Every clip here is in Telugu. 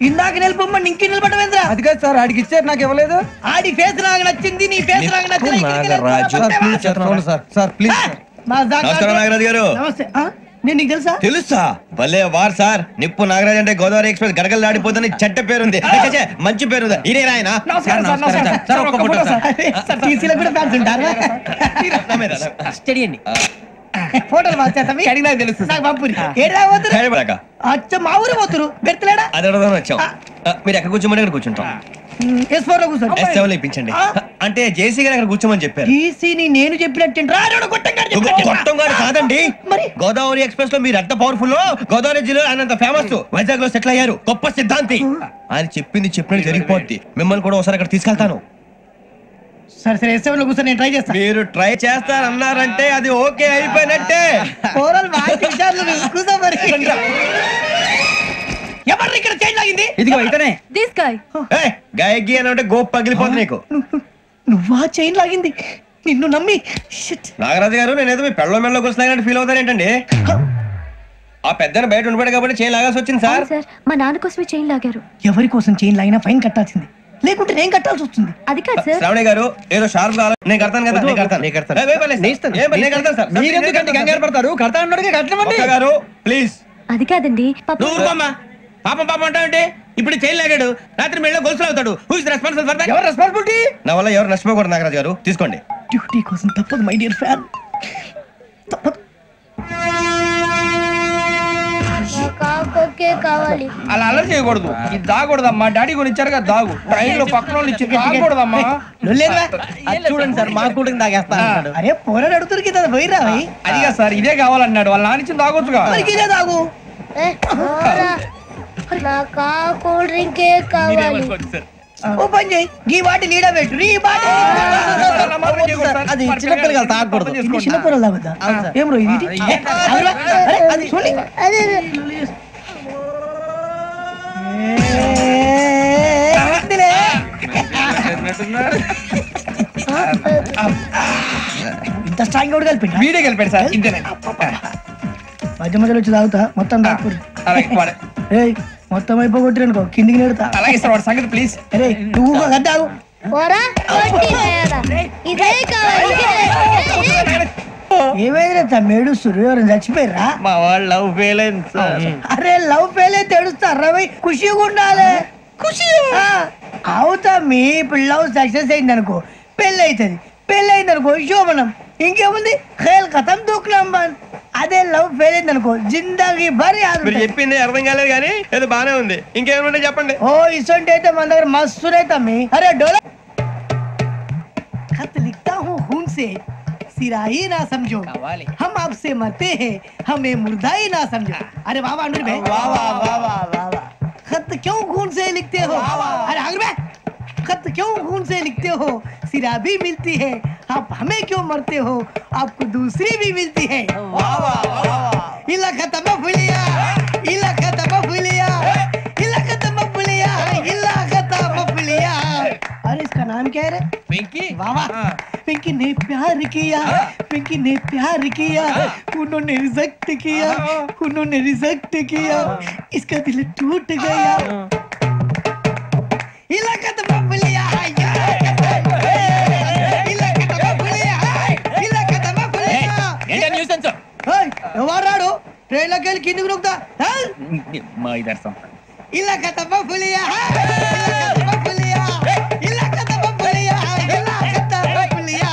ఇందాక నిలబొమ్మని ఇంకే నిలబడమేంద్రా? అది కాదు సార్, ఆడికి ఇచ్చారు, నాకు ఇవ్వలేదు. ఆడి ఫేస్ నాకు నచ్చింది, నీ ఫేస్ నాకు నచ్చింది. Sir please. నమస్కారం నాగరాజు గారు. నమస్తే. నేను నీకు తెలుసా? తెలుసా? భలే వార్ సార్. నిప్పు నాగరాజ్ అంటే గోదావరి ఎక్స్ప్రెస్ గడగలు దాడిపోతుంది చెట్ట పేరుంది. మంచి పేరు. ఇదే ఆయన. ఫోటోలు తెలుసు నాకు పంపురి. అచ్చ మా ఊరు పోతురు బెర్తలేడా? అది అడగదామని వచ్చాం. మీరు ఎక్కడ కూర్చోమని అక్కడ కూర్చుంటాం. ఇప్పించండి. అంటే జేసీ గారు అక్కడ కూర్చోమని చెప్పారు. నేను చెప్పినట్టు కాదండి, గోదావరి ఎక్స్ప్రెస్ లో మీరు ఎంత పవర్ఫుల్, గోదావరి జిల్లా ఆయన ఫేమస్, వైజాగ్ లో సెటిల్ అయ్యారు, గొప్ప సిద్ధాంతి. ఆయన చెప్పింది చెప్పినట్టు జరిగిపోద్ది. మిమ్మల్ని కూడా ఒకసారి అక్కడ తీసుకెళ్తాను. సరే సరే, ఎస్ఎంలో కూర్చొని నేను ట్రై చేస్తాను. మీరు ట్రై చేస్తారన్నారంటే అది ఓకే అయిపోయినట్టే. ఎవరు ఇక్కడ చైన్ లాగింది? ఇదిగో ఇతనే. గాయకి అని అంటే గోప్ పగిలిపోతుంది నీకు. నువ్వా చైన్ లాగింది? నిన్ను నమ్మి. నాగరాజు గారు, నేనేదో మీ పెళ్ళ మెళ్ళ గురిసినట్టు ఫీల్ అవుతారేంటండి? ఆ పెద్దని బయట ఉండిపోయాడు కాబట్టి చైన్ లాగాల్సి వచ్చింది సార్. మా నాన్న కోసమే చైన్ లాగారు. ఎవరి కోసం చైన్ లాగినా ఫైన్ కట్టాల్సింది, లేకుంటే నేను కట్టాల్సి వస్తుంది. అది కాదు సార్. శ్రావణి గారు, ఏదో షార్ప్ కావాలి. నేను కడతాను కదా. కంగారు పడతారు, కడతా అన్నాడు గారు ప్లీజ్. అది కాదండి. పాపం అంటావంటే ఇప్పుడు చైన్ లాగాడు, రాత్రి మెళ్ళ గొలుసులు అవుతాడు. ఎవరు రెస్పాన్సిబిలిటీ? నా వల్ల ఎవరు నష్టపోకూడదు నాగరాజు గారు, తీసుకోండి. డ్యూటీ కోసం తప్పదు మై డియర్ ఫ్యాన్, తప్పదు. కావాలి. అలా అలర్ చేయకూడదు. ఇది దాగకూడదమ్మా. డాడీ కొని ఇచ్చారు కదా దాగు. ట్రైన్ లో పక్కన వాళ్ళు ఇచ్చి దాగకూడదమ్మా. చూడండి సార్, మా కూడా తాగేస్తా. అరే పోరాడు అడుగుతారు కదా, పోయిరా. అదిగా సార్, ఇదే కావాలన్నాడు. వాళ్ళ నాన్న ఇచ్చింది తాగొచ్చుగా. ఇదే తాగు. కూల్ డ్రింక్ కావాలి. ఓ పని చేయి, ఈ బాటి లీడ పెట్టు. అది చిన్నపిల్లలు తాగకూడదు. చిన్నపిల్లలు తాగుతా. ఏం రో ఇది? ఇంత స్ట్రాంగ్ కూడా కలిపి వీడే కలిపాడు సార్. ఇంతేనే. మధ్య మధ్యలో వచ్చి తాగుతా, మొత్తం తాగుతుంది. మొత్తం అయిపోగొట్టిరనుకో కిందికి నేడుతా. అలాగే సార్, వాడి సంగతి ప్లీజ్. అరే నువ్వు తాగు. ఏమైనా మేడుస్తురు? ఎవరైనా చచ్చిపోయిరా? మా వాళ్ళు లవ్ ఫెయిల్ అయింది సార్. అరే లవ్ ఫెయిల్ అయితే ఏడుస్తారా? ఖుషిగా ఉండాలి. ఖుషి అవుతా. మీ ఇప్పుడు లవ్ సక్సెస్ అయింది అనుకో, పెళ్ళి అవుతుంది. పెళ్ళి అయింది అనుకో శోభనం. ఇంకేముంది, ఖేల్ ఖతం దూకునాం బాన్. అదే లవ్ ఫెయిల్ అయింది అనుకో జిందగీ భరి. మీరు చెప్పింది అర్థం కాలేదు కానీ ఏదో బానే ఉంది. ఇంకేమైనా చెప్పండి. ఓ ఇసొంటి అయితే మన దగ్గర మస్తు మీ. అరే డోలా खत लिखता हूँ खून से, सिरा ही ना समझो, हम आपसे मरते हैं, हमें मुर्दा ही ना समझो. अरे वाह वाह भाई, वाह वाह वाह वाह वाह. खत क्यों खून से लिखते हो? अरे आगे भाई, खत क्यों खून से लिखते हो? सिरा भी मिलती है, आप हमें क्यों मरते हो? आपको दूसरी भी मिलती है. वाह वाह वाह. इला खत्म फुलिया, इला खत्म फुलिया, इला खत्म फुलिया, इला खत्म फुलिया. अरे इसका नाम क्या है रे? पिंकी. वाह वाह. पिंकी ने प्यार किया, पिंकी ने प्यार किया, उन्होंने रिजेक्ट किया, उन्होंने रिजेक्ट किया, इसका दिल टूट गया. इलाका तो बबलिया है, इलाका तो बबलिया है, इलाका तो बबलिया. ఏంటి న్యూసెన్స్? ఏయ్ ఎవరు రాడు? ట్రైన్ లోకి వెళ్ళి కిందికి నొక్కుతా. మా ఇదర్సం. ఇలాకా तो बबलिया है, इलाका तो बबलिया, इलाका तो बबलिया, इलाका तो बबलिया.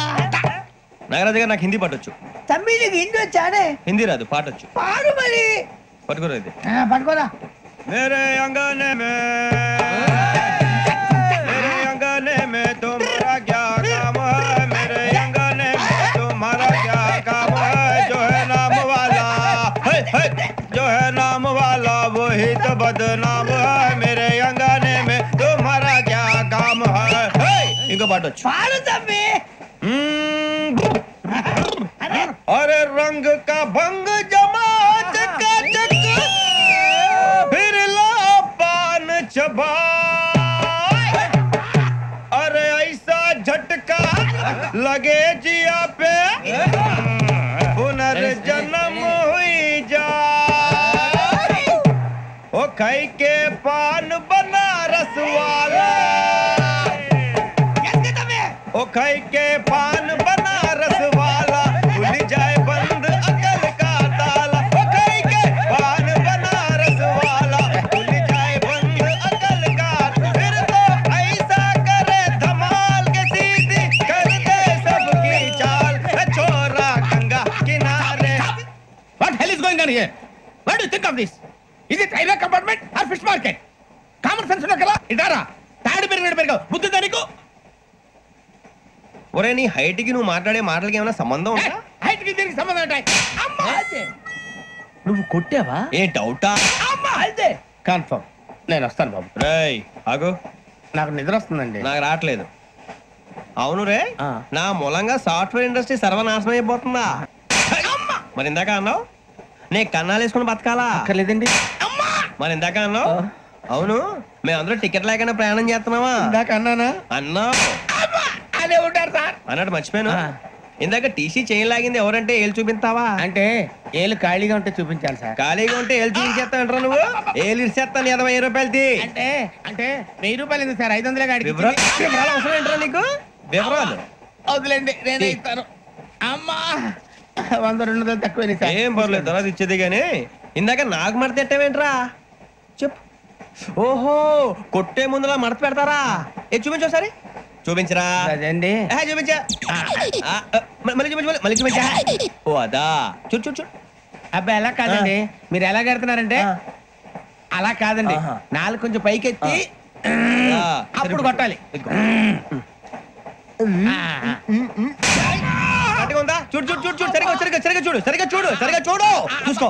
నాగరాజు గారు, నాకు హిందీ పాటొచ్చు. తమ్మి నీకు హిందీ వచ్చానే? హిందీ రాదు, పాటొచ్చు. పాడు మరి. పట్టుకోరా ఇది. పట్టుకోరా. मेरे अंगने में, मेरे अंगने में तुम्हारा क्या काम है? मेरे अंगने में तुम्हारा क्या काम है? जो है नाम वाला, जो है नाम वाला वही तो बदनाम है. मेरे अंगने में तुम्हारा क्या काम है? इनको पाटो पाड़ो तम्मी. अरे रंग का भंग जमात का चक, फिर ला पान चबा. अरे ऐसा झटका लगे जिया पे, पुनर्जन्म हुई जा. ओ खाई के पान बनारस वाला ओ खाई के पान बनारस वाला खुल जाए बंद अकल का ताला ओ खाई के पान बनारस वाला खुल जाए बंद अकल का फिर तो ऐसा करे धमाल के सीधी कर दे सबकी चाल छोरा गंगा किनारे What hell is going on here? What do you think of this? Is it railway compartment or fish market? Common sense ఉన్న కదా ఇదారా తాడి పెరిగావు బుద్ధి దానికి ఒరే నీ హైట్ కి నువ్వు మాట్లాడే మాటలకి ఏమైనా సంబంధం ఉందా హైట్ కి దీనికి సంబంధం ఉంటాయి అమ్మా నువ్వు కొట్టావా? ఏ డౌటా అమ్మా అయితే కన్ఫర్మ్ నేను వస్తాను బాబు రేయ్ ఆగు నాకు నిద్ర వస్తుందండి నాకు రావట్లేదు అవును రే ఆ. నా మూలంగా సాఫ్ట్వేర్ ఇండస్ట్రీ సర్వనాశనం అయిపోతుందా మరి ఇందాక అన్నావు నే కన్నాలు వేసుకుని బతకాలా అక్కర్లేదండి. మరి ఇందాక అన్నావు అవును మేమందరూ టికెట్ లేకుండా ప్రయాణం చేస్తున్నావా ఇందాక అన్నానా? అన్నావు అదే ఉంటారు సార్ అన్నట్టు మర్చిపోయాను ఆ. ఇందాక టీసీ చేయి లాగింది ఎవరంటే ఏళ్ళు చూపిస్తావా అంటే ఏళ్ళు ఖాళీగా ఉంటే చూపించాలి సార్. ఖాళీగా ఉంటే ఏళ్ళు చూపించేస్తానంటారా నువ్వు ఏళ్ళు ఇచ్చేస్తాను 20 రూపాయలది అంటే అంటే 1000 రూపాయలు ఎందుకు సార్ 500 గాడికి వివరాలు అవసరం ఏంట్రా నీకు వివరాలు వదిలేండి నేనే ఇస్తాను. అమ్మా 100-200 తక్కువ సార్. ఏం పర్లేదు తర్వాత ఇచ్చేది కానీ ఇందాక నాకు మడత ఎట్టవేంట్రా చెప్పు ఓహో కొట్టే ముందులా మడత పెడతారా ఏ చూపించు ఒకసారి చూపించరా అదండి చూపించా మళ్ళీ చూపించు మళ్ళీ చూపించా ఓ అదా చూడు చూడు చూడు అబ్బాయి ఎలా కాదండి మీరు ఎలా కడుతున్నారంటే ఆ. అలా కాదండి ఆహా. నాలుగు కొంచెం పైకెత్తి అప్పుడు కొట్టాలి. కరెక్ట్గా ఉందా చూడు చూడు చూడు చూడు సరిగా సరిగా సరిగా చూడు సరిగా చూడు సరిగా చూడు చూసుకో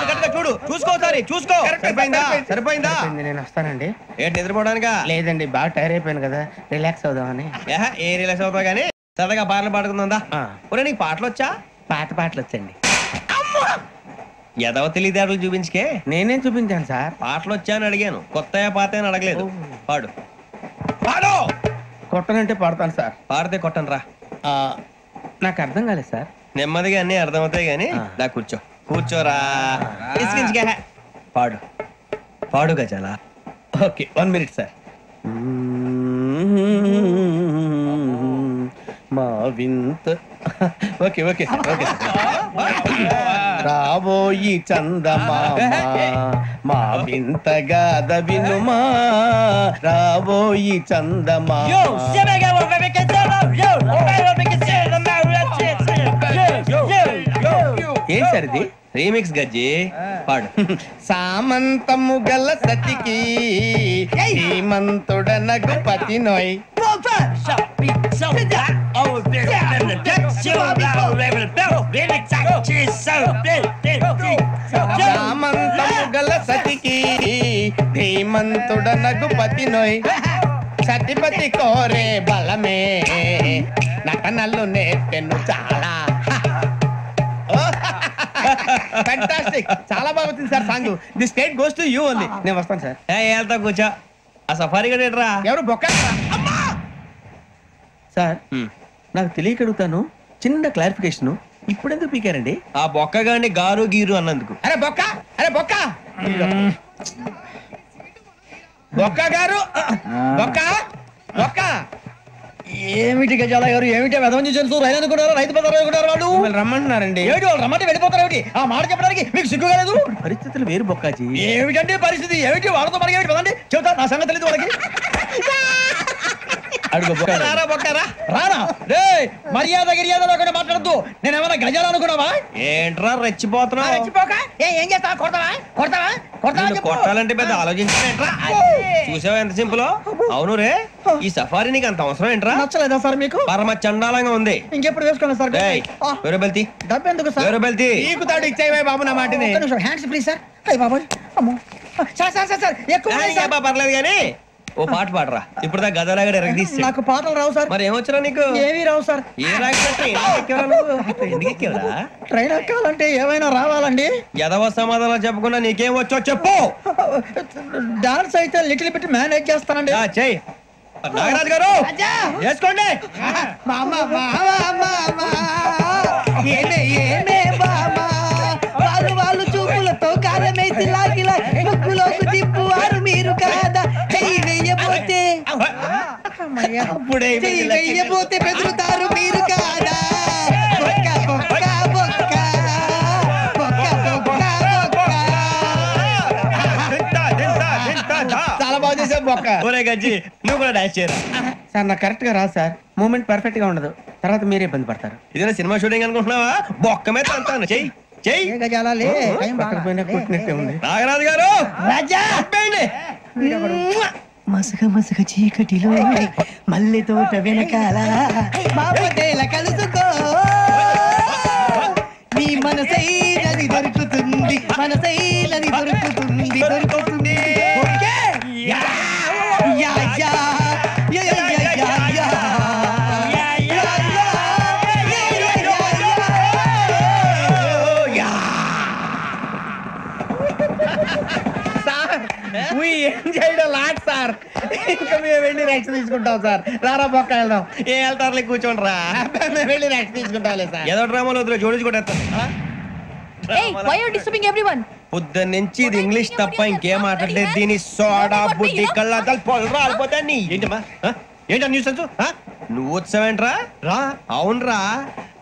కరెక్ట్గా చూడు చూసుకో ఒకసారి చూసుకో సరిపోయిందా సరిపోయిందా సరిపోయింది, నేను వస్తానండి. ఏంటి నిద్రపోవడానికా లేదండి బాగా టైర్ అయిపోయాను కదా రిలాక్స్ అవుదామని. ఏ రిలాక్స్ అవుతావు కానీ సరదాగా పాటలు పాడుకుందా ఆ. ఒరే నీకు పాటలు వచ్చా పాత పాటలు వచ్చండి. ఎదవ తెలివితేటలు చూపించుకే నేనేం చూపించాను సార్. పాటలు వచ్చా అని అడిగాను కొత్త పాత అని అడగలేదు పాడు పాడు కొట్టనంటే పడతాను సార్. పాడితే కొట్టను రా ఆ, నాకు అర్థం కాలేదు సార్. నెమ్మదిగా అన్ని అర్థమవుతాయి గానీ దా కూర్చో కూర్చోరా ఇసుకించుకే పాడు పాడు గజాల ఓకే 1 మినిట్ సార్. మా వింత ఓకే ఓకే సార్ ఓకే రాబోయి చందమామ మా వింత గాథ వినుమా రాబోయి చందమామ. ఏం సార్ ఇది? రీమిక్స్ గజ్జి పాడు సామంతము గల సతికి శ్రీమంతుడనగు పతి నోయ్ సామంతము గల సతికి ధీమంతుడనగు పతి నోయ్ సతిపతి కోరే బలమే నటనలు నేర్పెను చాలా. ఫ్యాంటాస్టిక్ చాలా బాగా వచ్చింది sir song. The state goes to you only. నేను వస్తాను సార్. వెళ్తా కూర్చో ఆ సఫారీ గడేట్రా ఎవరు బొక్క సార్ నాకు తెలియక అడుగుతాను చిన్న క్లారిఫికేషన్ ఇప్పుడెందుకు పీకారండి? ఆ బొక్కగాని గారు గీరు అన్నందుకు అరే బొక్క అరే బొక్క బొక్క గారు బొక్క బొక్క ఏమిటి గజాల గారు ఏమిటి వెదవం చూసారు రైలు అనుకున్నారు రైతు బజార్ అనుకున్నారు వాళ్ళు మిమ్మల్ని రమ్మంటున్నారండి. ఏమిటి వాళ్ళు రమ్మంటే వెళ్ళిపోతారు ఏమిటి ఆ మాట చెప్పడానికి మీకు సిగ్గు కాలేదు? పరిస్థితులు వేరు బొక్కాజీ. ఏమిటంటే పరిస్థితి ఏమిటి వాళ్ళతో మనకి ఏమిటి పదండి చెబుతా నా సంగతి తెలియదు వాళ్ళకి. అడుగు బొక్క రారా బొక్కరా రానా రే మర్యాద గిర్యాద లేకుండా మాట్లాడద్దు. నేను ఏమైనా గజాలు అనుకున్నావా? ఏంట్రా రెచ్చిపోతున్నావు ఏం చేస్తావా? కొడతావా కొడతావా కొడతావా నిన్ను చెప్పు. కొట్టాలంటే పెద్ద ఆలోచించానేంట్రా చూసావా ఎంత సింపుల్. అవును రే ఈ సఫారీ నీకు అంత అవసరం ఏంట్రా? నచ్చలేదా సార్ మీకు? పరమ చండాలంగా ఉంది. ఇంకెప్పుడు వేసుకోండి సార్. వేరే బెల్తి డబ్బు ఎందుకు సార్? వేరే బెల్తి నీకు తాడు ఇచ్చేవే బాబు నా మాటని. Hands please sir. అయ్యి బాబోయ్ అమ్మో సార్ సార్ సార్ సార్ ఎక్కువ ఉన్నాయి సార్. పర్లేదు కానీ ఓ పాట పాడరా ఇప్పుడు దా గదలాగడ ఎరగదీసి. నాకు పాటలు రావు సార్. మరి ఏమొచ్చరా నీకు? ఏమీ రావు సార్. ఏ రాకపోతే ఎందుకు ఎక్కేవరా? ట్రైన్ ఎక్కాలంటే ఏమైనా రావాలండి. ఎదవ సమాధానం చెప్పకుండా నీకేం వచ్చో చెప్పు. డాన్స్ అయితే లిటిల్ బిట్ మేనేజ్ చేస్తానండి. చెయ్యి నాగరాజు గారు వేసుకోండి. ఏమే ఏమే బామా వాళ్ళు వాళ్ళు చూపులతో కాలమే అప్పుడే చెయ్యి వెయ్యబోతే బెదురుతారు మీరు కాదా బొక్క బొక్క బొక్క బొక్క బొక్క బొక్క. చాలా బాగా చేసావు బొక్క. ఒరే గజ్జి నువ్వు కూడా డాన్స్ చేయరా. సార్ నాకు కరెక్ట్ గా రాదు సార్, మూమెంట్ పర్ఫెక్ట్ గా ఉండదు, తర్వాత మీరే ఇబ్బంది పడతారు. ఇదేనా సినిమా షూటింగ్ అనుకుంటున్నావా? బొక్క మీద అంటాను. చెయ్యి చెయ్యి. పక్కన పోయినా కొట్టినట్టే ఉంది. నాగరాజు గారు రాజా మసక మసక చీకటిలో మల్లె తోట వెనకాల బాపతేల కలుసుకో నీ మనసైనది దొరుకుతుంది మనసైనది దొరుకుతుంది దొరుకుతుంది. Okay? Yeah yeah yeah yeah yeah yeah yeah yeah. Sir ఇంకా మేము వెళ్ళి రెక్స్ తీసుకుంటాం సార్. రారా బొక్క వెళ్దాం. ఏ వెళ్తారులే కూర్చోండి రా. మేము వెళ్ళి రెక్స్ తీసుకుంటాం సార్. ఏదో డ్రామాలో వద్దులే, జోడించుకుంటేస్తాను. పొద్దున్న నుంచి ఇది ఇంగ్లీష్ తప్ప ఇంకేం మాట్లాడలేదు. దీని సోడా బుద్ధి కళ్ళ పొలరా రాలిపోతా నీ. ఏంటమ్మా ఏంటా న్యూస్ నువ్వు వచ్చావేంట్రా? రా. అవునరా,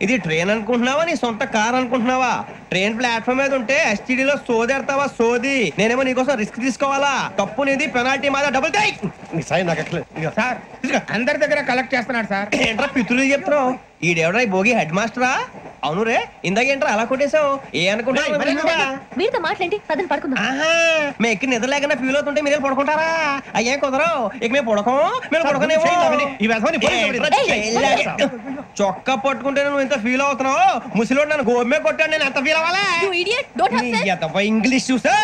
ఇది ట్రైన్ అనుకుంటున్నావా నీ సొంత కార్ అనుకుంటున్నావా? ట్రైన్ ప్లాట్ఫామ్ మీద ఉంటే ఎస్టీడీలో సోదేడతావా సోది? నేనేమో నీకోసం రిస్క్ తీసుకోవాలా? తప్పు నీది, పెనాల్టీ మాదా, డబుల్ టై. సార్ అందరి దగ్గర కలెక్ట్ చేస్తున్నాడు సార్. ఏంట్రా పితులు చెప్తున్నావు? ఈడెవడ్రా ఈ భోగి హెడ్ మాస్టరా? అవును రే, ఇందాకేంట్రా అలా కొట్టేశావు? ఏ అనుకుంటున్నావు? మీతో మాట్లాడి పదని పడుకుందాం. మేము ఎక్కి నిద్ర లేకుండా ఫీల్ అవుతుంటే మీరు పడుకుంటారా? అయ్యే కుదరవు. ఇక మేము పడకం, మేము పడకనేమో. చొక్కా పట్టుకుంటే నువ్వు ఎంత ఫీల్ అవుతున్నావు? ముసలివాడు నన్ను గోమే కొట్టాడు, నేను ఎంత ఫీల్ అవ్వాలా? ఇంగ్లీష్ చూసా.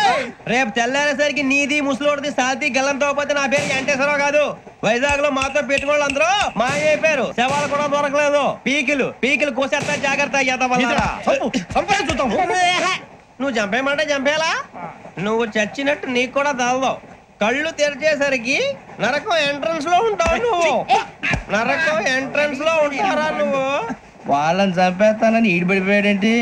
రేపు తెల్లారేసరికి నీది ముసలివాడిది సాతి గల్లంతో పోతే నా పేరు వెంకటేశ్వరరావు కాదు. వైజాగ్ లో మాతో పెట్టుకోళ్ళు అందరూ మాయైపోయారు. శవాలు కూడా దొరకలేదు. పీకిలు కోసేస్తా, జాగ్రత్త. నువ్వు చంపేయమంటే చంపేలా? నువ్వు చచ్చినట్టు నీకు కూడా తగలవు. కళ్ళు తెరిచేసరికి నరకం ఎంట్రన్స్ లో ఉంటావు నువ్వు. నరకం ఎంట్రన్స్ లో ఉంటారా నువ్వు? వాళ్ళని చంపేస్తానని ఈడిపడిపోయాడేంటి?